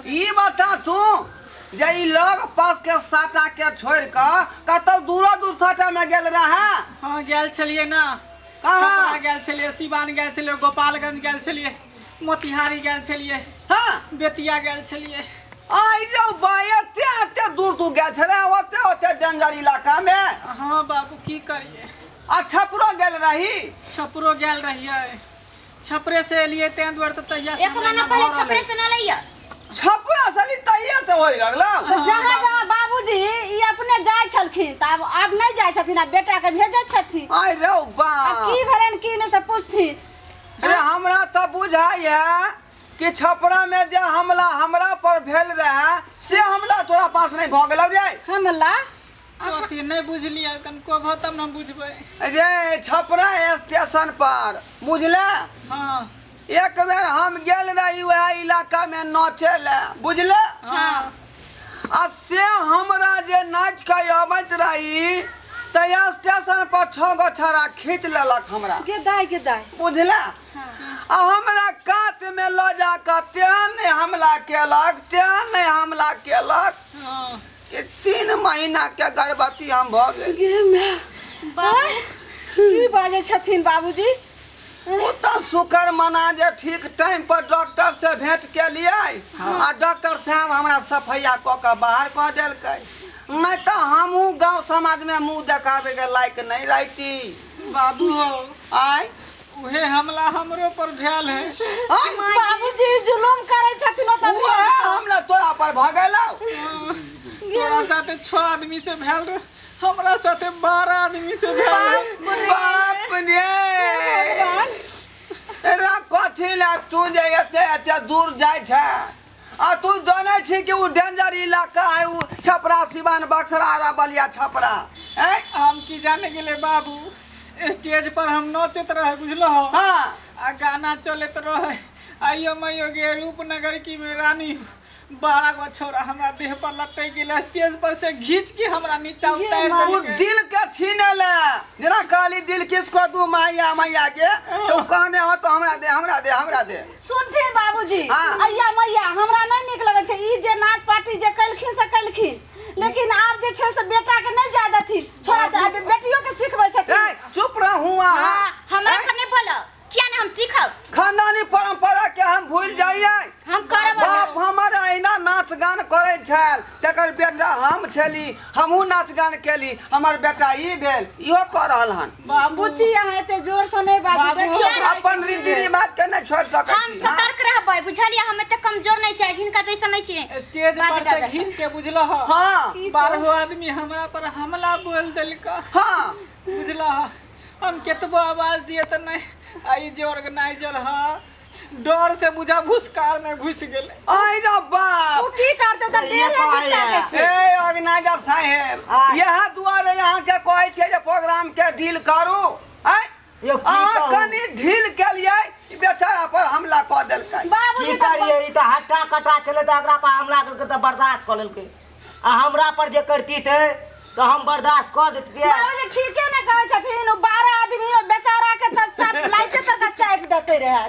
ई बता तू जे ई लोग पास के साटा के छोड़ के कतौ दूरो दूर साटा में गेल रहा। हाँ गेल छलिए ना, कहाँ गेल छलिए, सिवान गेल छलिए, गोपालगंज गेल छलिए, मोतिहारी गेल छलिए, हाँ बेतिया गेल छलिए। आई जो बायते एते दूर तू गेल छले ओते ओते डेंजर इलाका में। हाँ बाबू की करिए। आ छपरो गेल रही। छपरो गेल रहिए, छपरे से एलिए तें दुआर त तहिया से एक महीना पहले छपरे से ना लइया। छपरा सली तहिया से होई लगला। जहाँ जहाँ बाबूजी ई अपने जाय छलखिन त अब नहीं जाय छथिन, अब बेटा के भेजै छथिन। आई रे बा अब की भरन की ने से पूछथिन। अरे हमरा तो बुझाई है कि छपरा में जे हमला हमरा पर भेल रहा से हमला तोरा पास नहीं भ गेलौ रे। हमला अथी नहीं बुझलिए, कनको भ तब न बुझबै। रे छपरा स्टेशन पर बुझले। हाँ एक बेर हम गेल रही वह इलाका में नाचे ले बुझले। हाँ आ से हमरा जे नाच के अबैत रही त स्टेशन पर 6 गो छड़ा खींच लेलक हमरा के दाय बुझले। आ हमरा कात में ल जा के तेहन नहीं हमला केलक, तेहन नहीं हमला केलक हाँ कि 3 महीना के गर्भवती हम भ गेल। गे मैं की बाजे छथिन बाबूजी। उ त शुक्र मना जे ठीक टाइम पर डॉक्टर से भेंट के लिए। आ डॉक्टर साहब हमरा सफैया क के बाहर क देलकै, नहीं तो हमहू गांव समाज में मुंह देखावे के लायक नहीं रहती। बाबू हो, आय उहे हमला हमरो पर भेल है। बाबूजी जुलुम करे छथिन ओ त उहे हमला तोरा पर भ गेलौ। तोरा साथे 6 आदमी से भेल रे, हमरा साथे 12 आदमी से भेल रे। बाप रे तेरा कथी ला तू जे एते एते दूर जाय छै। आ तू जाने छी कि उ डेंजर इलाका है, उ छपरा सिवान बक्सर आरा बलिया छपरा है। हम की जाने गेले बाबू, स्टेज पर हम नाचत रहे बुझलो हो। हाँ आ गाना चलत रहे, आइयो मैयो गे रूपनगर की में रानी 12 गो छोरा हमरा देह पर लटक गेल, स्टेज पर से घींच के हमरा नीचा उतार उ देलकै। दिल के छीने ले। जना काली दिल किसको दू मैया मैया के तो कहने हो तो हमरा दे हमरा दे हमरा दे। सुनथिन बाबूजी। हाँ। अय्या मैया हमरा नहीं निक लगे छै ई जे नाच पार्टी जे कलखिन से कलखिन, लेकिन आब जे छै से बेटा के नहीं जाय देथिन, छोड़ा दे बेटियों के सिखबै छथिन। ए चुप रहूं। हां हमरा खने बोलो क्या ने हम सीखब। खानदानी परंपरा के हम भूल जाइए। हम करब। बाप हमर अहिना नाच गान करे छल, तकर बेटा हम छली, हमहू नाच गान केली, हमर बेटा ई भेल इहो क रहल हन। बुच्ची यहाँ एते जोर से नहीं बाजू बाबू, देखिए। अपन रीति रिवाज के नहीं छोड़ सकै हम छी। सतर्क रहबै, बुझलिए हम एते कमजोर नहीं छै, हिनका जैसा नहीं छिए। स्टेज पर से घींच के बुझलो हो। हाँ 12 आदमी हमरा पर हमला बोल देलका। हाँ बुझलो हो, हम केतबो आवाज दिए त नहीं। आई जे ऑर्गेनाइजर ह डर से बुझा भूसकाल में घुस गेले। आई रे बाप। तू की करते त डेरे बिता के छै। ए ऑर्गेनाइजर साहेब यह दुआरे यहाँ के कहै छै जे प्रोग्राम के डील करू। अहाँ कनी ढील के लिए बेचारा पर हमला क देलकै। बाबूजी की करिए, ई तो हट्टा कटा चले तो एकरा पर हमला करके तो बर्दाश्त कर लेलकै। आ हमरा पर जे करती थे तो हम बर्दाश्त कर देती। बाबूजी ठीके ने कहै छथिन, 12 आदमी बेचारा के त सब लाइटे तक चाइप देते रहे।